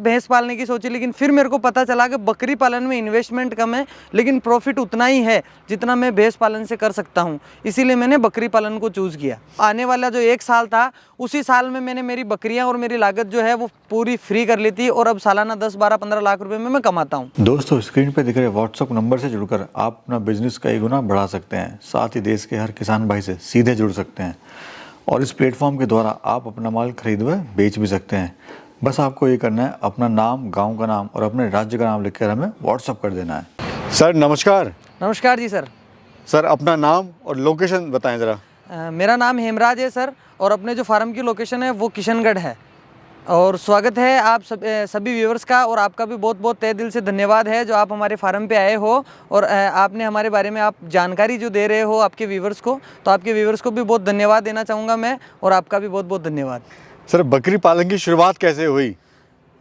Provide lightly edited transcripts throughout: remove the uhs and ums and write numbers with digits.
भैंस पालने की सोची, लेकिन फिर मेरे को पता चला कि बकरी पालन में इन्वेस्टमेंट कम है लेकिन प्रॉफिट उतना ही है जितना मैं भैंस पालन से कर सकता हूं। इसीलिए मैंने बकरी पालन को चूज़ किया। आने वाला जो 1 साल था, उसी साल में मैंने मेरी बकरियां और मेरी लागत जो है वो पूरी फ्री कर ली थी और अब सालाना 10, 12, 15 लाख रुपए में मैं कमाता हूँ। दोस्तों, स्क्रीन पर दिख रहे व्हाट्सएप नंबर से जुड़कर आप अपना बिजनेस कई गुना बढ़ा सकते हैं। साथ ही देश के हर किसान भाई से सीधे जुड़ सकते हैं और इस प्लेटफॉर्म के द्वारा आप अपना माल खरीद व बेच भी सकते हैं। बस आपको ये करना है, अपना नाम, गांव का नाम और अपने राज्य का नाम लिखकर हमें व्हाट्सअप कर देना है। सर नमस्कार। नमस्कार जी सर। सर अपना नाम और लोकेशन बताएं ज़रा। मेरा नाम हेमराज है सर, और अपने जो फार्म की लोकेशन है वो किशनगढ़ है। और स्वागत है आप सभी व्यूअर्स का, और आपका भी बहुत बहुत तहे दिल से धन्यवाद है जो आप हमारे फार्म पे आए हो और आपने हमारे बारे में आप जानकारी जो दे रहे हो आपके व्यूअर्स को, तो आपके व्यूअर्स को भी बहुत धन्यवाद देना चाहूँगा मैं, और आपका भी बहुत बहुत धन्यवाद। सर बकरी पालन की शुरुआत कैसे हुई?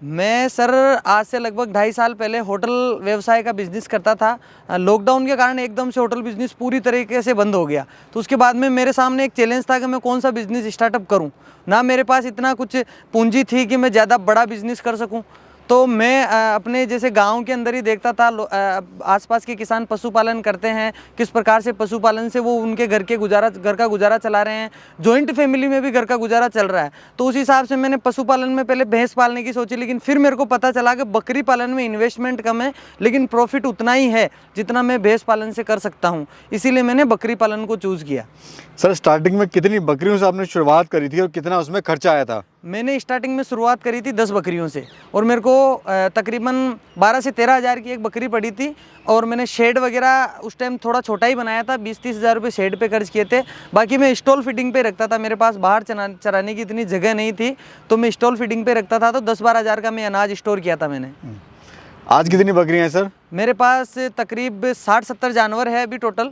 मैं सर आज से लगभग 2.5 साल पहले होटल व्यवसाय का बिज़नेस करता था। लॉकडाउन के कारण एकदम से होटल बिज़नेस पूरी तरीके से बंद हो गया, तो उसके बाद में मेरे सामने एक चैलेंज था कि मैं कौन सा बिज़नेस स्टार्टअप करूं। ना मेरे पास इतना कुछ पूंजी थी कि मैं ज़्यादा बड़ा बिज़नेस कर सकूं, तो मैं अपने जैसे गांव के अंदर ही देखता था आसपास के किसान पशुपालन करते हैं, किस प्रकार से पशुपालन से वो उनके घर का गुजारा चला रहे हैं, जॉइंट फैमिली में भी घर का गुजारा चल रहा है। तो उस हिसाब से मैंने पशुपालन में पहले भैंस पालने की सोची, लेकिन फिर मेरे को पता चला कि बकरी पालन में इन्वेस्टमेंट कम है लेकिन प्रॉफिट उतना ही है जितना मैं भैंस पालन से कर सकता हूँ। इसीलिए मैंने बकरी पालन को चूज़ किया। सर स्टार्टिंग में कितनी बकरियों से आपने शुरुआत करी थी और कितना उसमें खर्चा आया था? मैंने स्टार्टिंग में शुरुआत करी थी 10 बकरियों से, और मेरे को तकरीबन 12 से 13 हज़ार की एक बकरी पड़ी थी। और मैंने शेड वगैरह उस टाइम थोड़ा छोटा ही बनाया था, 20-30 हज़ार रुपये शेड पे खर्च किए थे। बाकी मैं स्टॉल फीडिंग पे रखता था, मेरे पास बाहर चराने की इतनी जगह नहीं थी, तो मैं स्टॉल फीडिंग पे रखता था। तो 10-12 हज़ार का मैं अनाज स्टोर किया था मैंने। आज कितनी बकरियां हैं सर? मेरे पास तकरीब 60-70 जानवर है अभी टोटल,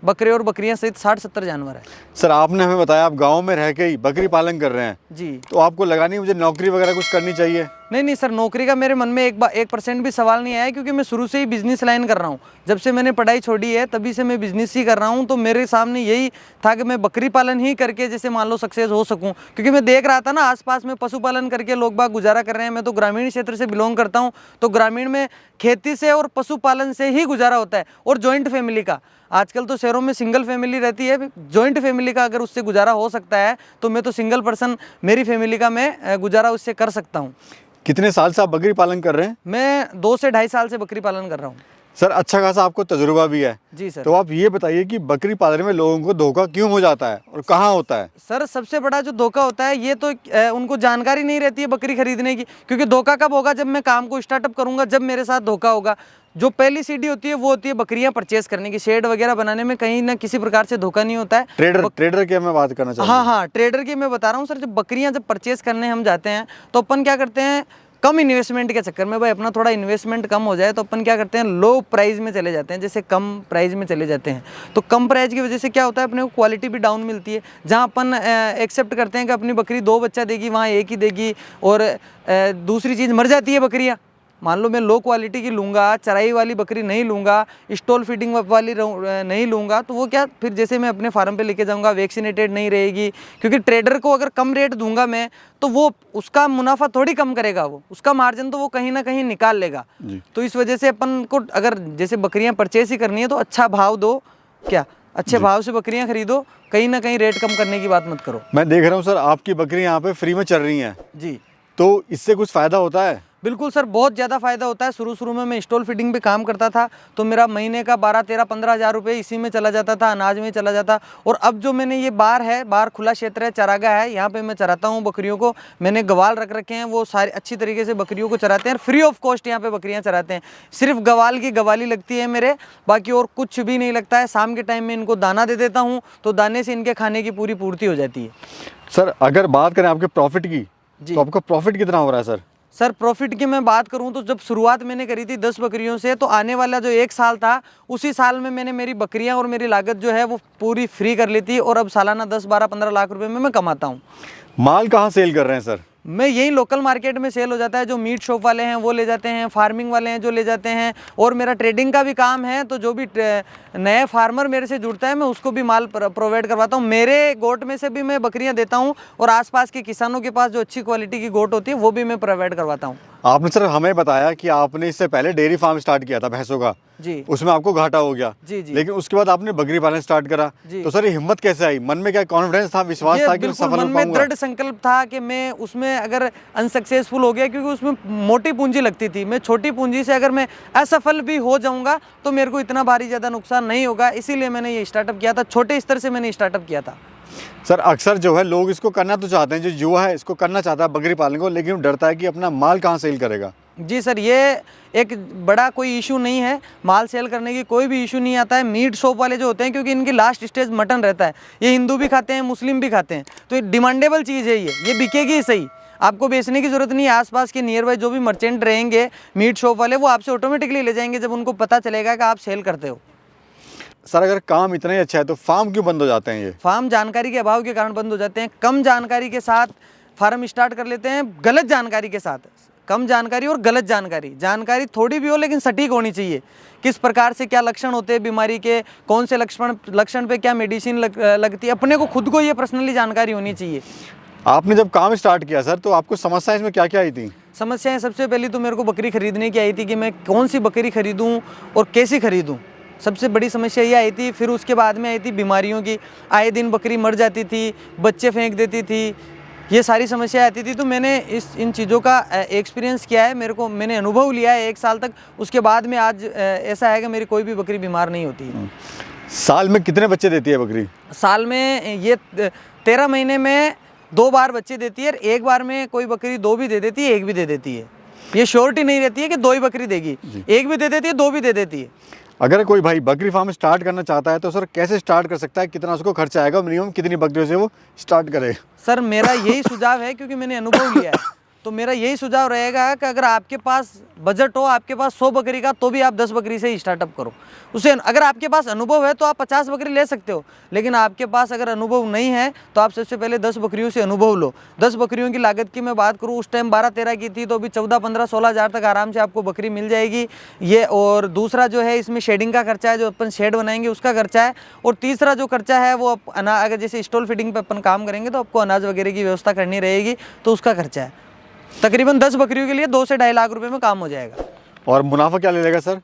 बकरे और बकरियां सहित 60-70 जानवर है। सर आपने हमें बताया आप गांव में रह के ही बकरी पालन कर रहे हैं जी, तो आपको लगा नहीं मुझे नौकरी वगैरह कुछ करनी चाहिए? नहीं सर, नौकरी का मेरे मन में 1% भी सवाल नहीं आया, क्योंकि मैं शुरू से ही बिजनेस लाइन कर रहा हूँ। जब से मैंने पढ़ाई छोड़ी है तभी से मैं बिजनेस ही कर रहा हूँ। तो मेरे सामने यही था कि मैं बकरी पालन ही करके जैसे मान लो सक्सेस हो सकूँ, क्योंकि मैं देख रहा था ना आसपास में पशुपालन करके लोग बाग गुजारा कर रहे हैं। मैं तो ग्रामीण क्षेत्र से बिलोंग करता हूँ, तो ग्रामीण में खेती से और पशुपालन से ही गुजारा होता है। और जॉइंट फैमिली का, आजकल तो शहरों में सिंगल फैमिली रहती है, जॉइंट फैमिली का अगर उससे गुजारा हो सकता है तो मैं तो सिंगल पर्सन, मेरी फैमिली का मैं गुजारा उससे कर सकता हूँ। कितने साल से आप बकरी पालन कर रहे हैं? मैं 2 से 2.5 साल से बकरी पालन कर रहा हूँ। सर अच्छा खासा आपको तजुर्बा भी है। जी सर। तो आप ये बताइए कि बकरी पालन में लोगों को धोखा क्यों हो जाता है और कहाँ होता है? सर सबसे बड़ा जो धोखा होता है ये तो उनको जानकारी नहीं रहती है बकरी खरीदने की। क्योंकि धोखा कब होगा? जब मैं काम को स्टार्टअप करूंगा, जब मेरे साथ धोखा होगा। जो पहली सीढ़ी होती है वो होती है बकरियां परचेस करने की। शेड वगैरह बनाने में कहीं ना किसी प्रकार से धोखा नहीं होता है। ट्रेडर की मैं बात करना चाहता हूँ। हाँ, ट्रेडर की मैं बता रहा हूँ सर। जब बकरियां परचेस करने हम जाते हैं तो अपन क्या करते हैं, कम इन्वेस्टमेंट के चक्कर में, भाई अपना थोड़ा इन्वेस्टमेंट कम हो जाए, तो अपन क्या करते हैं, लो प्राइस में चले जाते हैं, जैसे कम प्राइस में चले जाते हैं। तो कम प्राइस की वजह से क्या होता है, अपने को क्वालिटी भी डाउन मिलती है। जहां अपन एक्सेप्ट करते हैं कि अपनी बकरी 2 बच्चा देगी, वहाँ 1 ही देगी। और दूसरी चीज़, मर जाती है बकरियाँ। मान लो मैं लो क्वालिटी की लूँगा, चराई वाली बकरी नहीं लूँगा, स्टॉल फीडिंग वाली नहीं लूँगा, तो वो क्या फिर जैसे मैं अपने फार्म पे लेके जाऊँगा वैक्सीनेटेड नहीं रहेगी। क्योंकि ट्रेडर को अगर कम रेट दूंगा मैं, तो वो उसका मुनाफा थोड़ी कम करेगा, वो उसका मार्जिन तो वो कहीं ना कहीं निकाल लेगा। तो इस वजह से अपन को अगर जैसे बकरियाँ परचेस ही करनी है तो अच्छा भाव दो, क्या अच्छे भाव से बकरियाँ खरीदो, कहीं ना कहीं रेट कम करने की बात मत करो। मैं देख रहा हूँ सर आपकी बकरी यहाँ पे फ्री में चल रही हैं जी, तो इससे कुछ फ़ायदा होता है? बिल्कुल सर, बहुत ज़्यादा फ़ायदा होता है। शुरू में स्टॉल फीडिंग पे काम करता था, तो मेरा महीने का 12, 13, 15 हज़ार रुपये इसी में चला जाता था, अनाज में चला जाता। और अब जो मैंने ये बार खुला क्षेत्र है, चरागाह है, यहाँ पे मैं चराता हूँ बकरियों को। मैंने गवाल रख रखे हैं, वो सारे अच्छी तरीके से बकरियों को चराते हैं, फ्री ऑफ कॉस्ट यहाँ पे बकरियाँ चराते हैं। सिर्फ गवाल की गवाली लगती है मेरे, बाकी और कुछ भी नहीं लगता है। शाम के टाइम में इनको दाना दे देता हूँ, तो दाने से इनके खाने की पूरी पूर्ति हो जाती है। सर अगर बात करें आपके प्रॉफिट की, तो आपका प्रॉफिट कितना हो रहा है सर? सर प्रॉफिट की मैं बात करूं तो जब शुरुआत मैंने करी थी 10 बकरियों से, तो आने वाला जो 1 साल था, उसी साल में मैंने मेरी बकरियां और मेरी लागत जो है वो पूरी फ्री कर ली थी। और अब सालाना 10, 12, 15 लाख रुपए में मैं कमाता हूं। माल कहाँ सेल कर रहे हैं सर? मैं यही लोकल मार्केट में सेल हो जाता है। जो मीट शॉप वाले हैं वो ले जाते हैं, फार्मिंग वाले हैं जो ले जाते हैं, और मेरा ट्रेडिंग का भी काम है। तो जो भी नए फार्मर मेरे से जुड़ता है मैं उसको भी माल प्रोवाइड करवाता हूँ। मेरे गोट में से भी मैं बकरियाँ देता हूँ, और आसपास के किसानों के पास जो अच्छी क्वालिटी की गोट होती है वो भी मैं प्रोवाइड करवाता हूँ। आपने सर हमें बताया कि आपने इससे पहले डेयरी फार्म स्टार्ट किया था भैंसों का, जी उसमें आपको घाटा हो गया। जी जी लेकिन उसके बाद आपने बकरी पालन स्टार्ट करा। जी। तो सर ये हिम्मत कैसे आई? मन में क्या कॉन्फिडेंस था, विश्वास ये था कि मैं बिल्कुल सफल मन हो में पाऊंगा? दृढ़ संकल्प था कि मैं उसमें अगर अनसक्सेसफुल हो गया, क्योंकि उसमें मोटी पूंजी लगती थी, मैं छोटी पूंजी से अगर मैं असफल भी हो जाऊंगा तो मेरे को इतना भारी ज़्यादा नुकसान नहीं होगा, इसीलिए मैंने ये स्टार्टअप किया था। छोटे स्तर से मैंने स्टार्टअप किया था। सर अक्सर जो है लोग इसको करना तो चाहते हैं, जो युवा है इसको करना चाहता है बकरी पालन को, लेकिन वो डरता है कि अपना माल कहाँ सेल करेगा। जी सर, ये एक बड़ा कोई इशू नहीं है, माल सेल करने की कोई भी इशू नहीं आता है। मीट शॉप वाले जो होते हैं, क्योंकि इनकी लास्ट स्टेज मटन रहता है, ये हिंदू भी खाते हैं, मुस्लिम भी खाते हैं, तो ये डिमांडेबल चीज़ है, ये बिकेगी ही सही। आपको बेचने की ज़रूरत नहीं है। आसपास के नियर बाय जो भी मर्चेंट रहेंगे मीट शॉप वाले, वो आपसे ऑटोमेटिकली ले जाएंगे जब उनको पता चलेगा कि आप सेल करते हो। सर अगर काम इतना ही अच्छा है तो फार्म क्यों बंद हो जाते हैं ये? फार्म जानकारी के अभाव के कारण बंद हो जाते हैं। कम जानकारी के साथ फार्म स्टार्ट कर लेते हैं, गलत जानकारी के साथ। कम जानकारी और गलत जानकारी थोड़ी भी हो लेकिन सटीक होनी चाहिए। किस प्रकार से क्या लक्षण होते हैं बीमारी के, कौन से लक्षण पे क्या मेडिसिन लगती है, अपने को खुद को ये पर्सनली जानकारी होनी चाहिए। आपने जब काम स्टार्ट किया सर, तो आपको समस्या इसमें क्या क्या आई थी? समस्याएं सबसे पहली तो मेरे को बकरी खरीदने की आई थी कि मैं कौन सी बकरी खरीदूं और कैसी खरीदूं। सबसे बड़ी समस्या ये आई थी। फिर उसके बाद में आई थी बीमारियों की। आए दिन बकरी मर जाती थी, बच्चे फेंक देती थी, ये सारी समस्या आती थी। तो मैंने इन चीज़ों का एक्सपीरियंस किया है, मैंने अनुभव लिया है 1 साल तक। उसके बाद में आज ऐसा है कि मेरी कोई भी बकरी बीमार नहीं होती है। साल में कितने बच्चे देती है बकरी? साल में ये 13 महीने में 2 बार बच्चे देती है। एक बार में कोई बकरी 2 भी दे देती है, 1 भी दे देती है। ये श्योरिटी नहीं रहती है कि 2 ही बकरी देगी, 1 भी दे देती है, 2 भी दे देती है। अगर कोई भाई बकरी फार्म स्टार्ट करना चाहता है तो सर कैसे स्टार्ट कर सकता है? कितना उसको खर्चा आएगा? मिनिमम कितनी बकरियों से वो स्टार्ट करे? सर मेरा यही सुझाव है, क्योंकि मैंने अनुभव लिया है, तो मेरा यही सुझाव रहेगा कि अगर आपके पास बजट हो, आपके पास 100 बकरी का, तो भी आप 10 बकरी से ही स्टार्टअप करो। उसे अगर आपके पास अनुभव है तो आप 50 बकरी ले सकते हो, लेकिन आपके पास अगर अनुभव नहीं है तो आप सबसे पहले 10 बकरियों से अनुभव लो। 10 बकरियों की लागत की मैं बात करूँ, उस टाइम 12-13 की थी, तो अभी 14-15-16 हज़ार तक आराम से आपको बकरी मिल जाएगी ये। और दूसरा जो है, इसमें शेडिंग का खर्चा है, जो अपन शेड बनाएंगे उसका खर्चा है। और तीसरा जो खर्चा है वो अगर जैसे स्टॉल फीडिंग पर अपन काम करेंगे तो आपको अनाज वगैरह की व्यवस्था करनी रहेगी, तो उसका खर्चा है। तकरीबन 10 बकरियों के लिए 2 से 2.5 लाख रुपए में काम हो जाएगा। और मुनाफा क्या ले लेगा सर?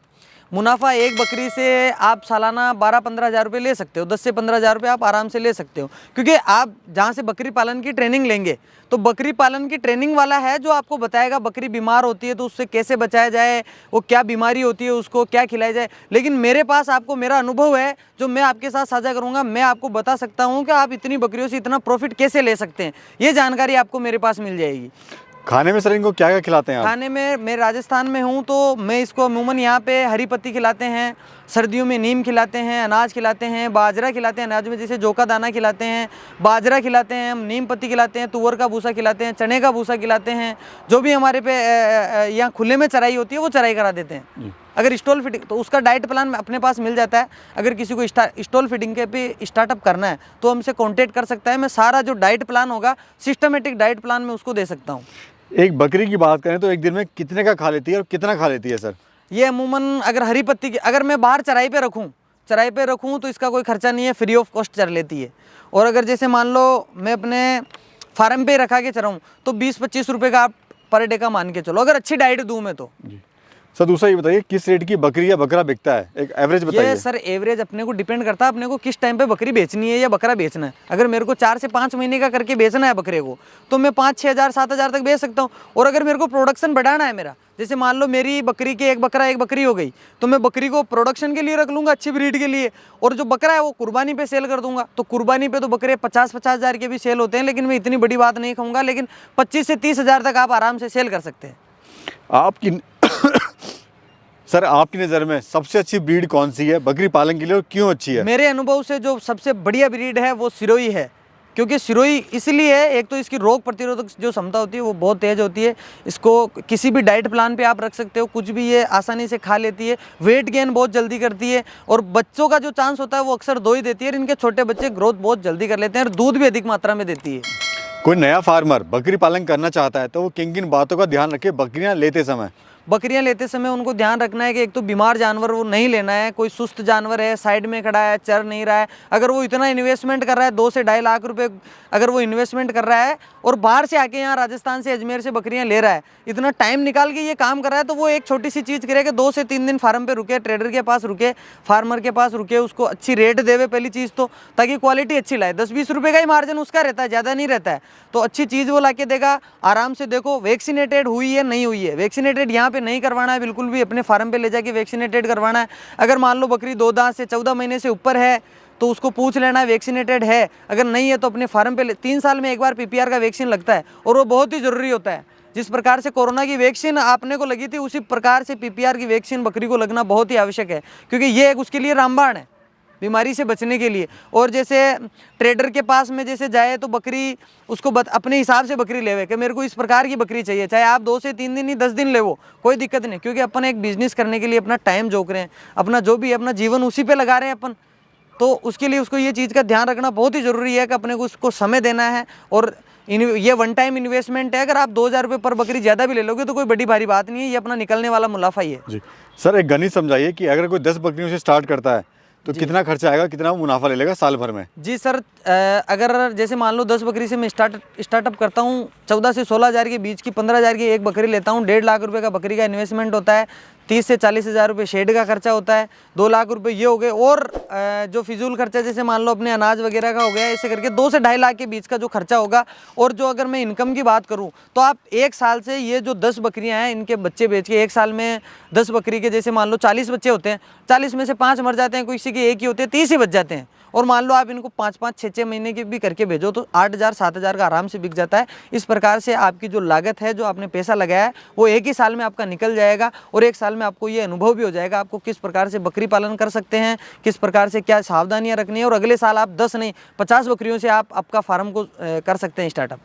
मुनाफा एक बकरी से आप सालाना 12-15 हज़ार रुपये ले सकते हो। 10 से 15 हज़ार रुपये आप आराम से ले सकते हो, क्योंकि आप जहाँ से बकरी पालन की ट्रेनिंग लेंगे, तो बकरी पालन की ट्रेनिंग वाला है जो आपको बताएगा बकरी बीमार होती है तो उससे कैसे बचाया जाए, वो क्या बीमारी होती है, उसको क्या खिलाया जाए। लेकिन मेरे पास आपको मेरा अनुभव है जो मैं आपके साथ साझा करूँगा। मैं आपको बता सकता हूँ कि आप इतनी बकरियों से इतना प्रॉफिट कैसे ले सकते हैं, ये जानकारी आपको मेरे पास मिल जाएगी। खाने में सर इनको क्या क्या खिलाते हैं आप? खाने में मैं राजस्थान में हूँ तो मैं इसको अमूमन यहाँ पे हरी पत्ती खिलाते हैं, सर्दियों में नीम खिलाते हैं, अनाज खिलाते हैं, बाजरा खिलाते हैं, अनाज में जैसे जौ का दाना खिलाते हैं, बाजरा खिलाते हैं, हम नीम पत्ती खिलाते हैं, तुअर का भूसा खिलाते हैं, चने का भूसा खिलाते हैं। जो भी हमारे पे यहाँ खुले में चराई होती है वो चराई करा देते हैं। अगर स्टॉल फीडिंग तो उसका डाइट प्लान अपने पास मिल जाता है। अगर किसी को स्टॉल फीडिंग के पे स्टार्टअप करना है तो हमसे कॉन्टेक्ट कर सकता है। मैं सारा जो डाइट प्लान होगा, सिस्टमेटिक डाइट प्लान में उसको दे सकता हूँ। एक बकरी की बात करें तो एक दिन में कितने का खा लेती है और कितना खा लेती है सर? ये अमूमन अगर हरी पत्ती की, अगर मैं बाहर चराई पे रखूँ तो इसका कोई खर्चा नहीं है, फ्री ऑफ कॉस्ट चर लेती है। और अगर जैसे मान लो मैं अपने फार्म पे रखा के चराऊँ तो 20-25 रुपये का आप पर डे का मान के चलो, अगर अच्छी डाइट दूँ मैं तो। सर दूसरा ये बताइए, किस रेट की बकरी या बकरा बिकता है? एक एवरेज बताइए। ये सर एवरेज अपने को डिपेंड करता है, अपने को किस टाइम पे बकरी बेचनी है या बकरा बेचना है। अगर मेरे को 4 से 5 महीने का करके बेचना है बकरे को, तो मैं 5-6 हज़ार 7 हज़ार तक बेच सकता हूँ। और अगर मेरे को प्रोडक्शन बढ़ाना है मेरा, जैसे मान लो मेरी बकरी के एक बकरी हो गई, तो मैं बकरी को प्रोडक्शन के लिए रख लूँगा, अच्छी ब्रीड के लिए, और जो बकरा है वो कुर्बानी पे सेल कर दूंगा। तो कुर्बानी पे तो बकरे 50-50 हज़ार के भी सेल होते हैं, लेकिन मैं इतनी बड़ी बात नहीं कहूँगा, लेकिन 25 से 30 हज़ार तक आप आराम से सेल कर सकते हैं। आपकी सर आपकी नज़र में सबसे अच्छी ब्रीड कौन सी है बकरी पालन के लिए और क्यों अच्छी है? मेरे अनुभव से जो सबसे बढ़िया ब्रीड है वो सिरोही है। क्योंकि सिरोही इसलिए है, एक तो इसकी रोग प्रतिरोधक जो क्षमता होती है वो बहुत तेज़ होती है। इसको किसी भी डाइट प्लान पे आप रख सकते हो, कुछ भी ये आसानी से खा लेती है, वेट गेन बहुत जल्दी करती है, और बच्चों का जो चांस होता है वो अक्सर 2 ही देती है। इनके छोटे बच्चे ग्रोथ बहुत जल्दी कर लेते हैं और दूध भी अधिक मात्रा में देती है। कोई नया फार्मर बकरी पालन करना चाहता है तो वो किन किन बातों का ध्यान रखे बकरियां लेते समय? बकरियां लेते समय उनको ध्यान रखना है कि एक तो बीमार जानवर वो नहीं लेना है, कोई सुस्त जानवर है, साइड में खड़ा है, चर नहीं रहा है। अगर वो इतना इन्वेस्टमेंट कर रहा है 2 से 2.5 लाख रुपए अगर वो इन्वेस्टमेंट कर रहा है और बाहर से आके यहाँ राजस्थान से अजमेर से बकरियां ले रहा है, इतना टाइम निकाल के ये काम कर रहा है, तो वो एक छोटी सी चीज़ करे कि 2 से 3 दिन फार्म पे रुके, ट्रेडर के पास रुके, फार्मर के पास रुके, उसको अच्छी रेट देवे पहली चीज़ तो, ताकि क्वालिटी अच्छी लाए। 10-20 रुपये का ही मार्जिन उसका रहता है, ज़्यादा नहीं रहता है। तो अच्छी चीज़ वो ला के देगा, आराम से देखो वैक्सीनेटेड हुई है नहीं हुई है। वैक्सीनेटेड यहाँ पे नहीं करवाना है बिल्कुल भी, अपने फार्म पे ले जाके वैक्सीनेटेड करवाना है। अगर मान लो बकरी 2 दांत से 14 महीने से ऊपर है तो उसको पूछ लेना है वैक्सीनेटेड है, अगर नहीं है तो अपने फार्म पे 3 साल में एक बार पीपीआर का वैक्सीन लगता है और वो बहुत ही ज़रूरी होता है। जिस प्रकार से कोरोना की वैक्सीन आपने को लगी थी उसी प्रकार से पीपीआर की वैक्सीन बकरी को लगना बहुत ही आवश्यक है, क्योंकि ये एक उसके लिए रामबाण है बीमारी से बचने के लिए। और जैसे ट्रेडर के पास में जैसे जाए तो बकरी उसको अपने हिसाब से बकरी लेवे कि मेरे को इस प्रकार की बकरी चाहिए, चाहे आप 2 से 3 दिन ही 10 दिन लेवो, कोई दिक्कत नहीं, क्योंकि अपन एक बिजनेस करने के लिए अपना टाइम जोक रहे हैं, अपना जो भी अपना जीवन उसी पे लगा रहे हैं अपन। तो उसके लिए उसको ये चीज़ का ध्यान रखना बहुत ही ज़रूरी है कि अपने को उसको समय देना है। और ये वन टाइम इन्वेस्टमेंट है, अगर आप 2,000 रुपये पर बकरी ज़्यादा भी ले लोगे तो कोई बड़ी भारी बात नहीं है, ये अपना निकलने वाला मुनाफा ही है। जी सर, एक गणित समझाइए कि अगर कोई 10 बकरियों से स्टार्ट करता है तो कितना खर्चा आएगा, कितना मुनाफा ले लेगा साल भर में? जी सर, अगर जैसे मान लो 10 बकरी से मैं स्टार्टअप करता हूँ, 14 से 16 हज़ार के बीच की, 15,000 की एक बकरी लेता हूँ, 1.5 लाख रुपए का बकरी का इन्वेस्टमेंट होता है, 30 से 40 हज़ार रुपये शेड का खर्चा होता है, 2 लाख रुपए ये हो गए। और जो फिजूल खर्चा जैसे मान लो अपने अनाज वगैरह का हो गया, ऐसे करके 2 से 2.5 लाख के बीच का जो खर्चा होगा। और जो अगर मैं इनकम की बात करूं तो आप एक साल से ये जो 10 बकरियां हैं इनके बच्चे बेच के, एक साल में 10 बकरी के जैसे मान लो 40 बच्चे होते हैं, 40 में से 5 मर जाते हैं, किसी के एक ही होते हैं, 30 ही बच जाते हैं। और मान लो आप इनको 5-5, 6-6 महीने के भी करके भेजो तो 8,000, 7,000 का आराम से बिक जाता है। इस प्रकार से आपकी जो लागत है, जो आपने पैसा लगाया है, वो एक ही साल में आपका निकल जाएगा। और एक साल में आपको ये अनुभव भी हो जाएगा आपको किस प्रकार से बकरी पालन कर सकते हैं, किस प्रकार से क्या सावधानियां रखनी है। और अगले साल आप 10 नहीं 50 बकरियों से आप आपका फार्म को कर सकते हैं स्टार्टअप।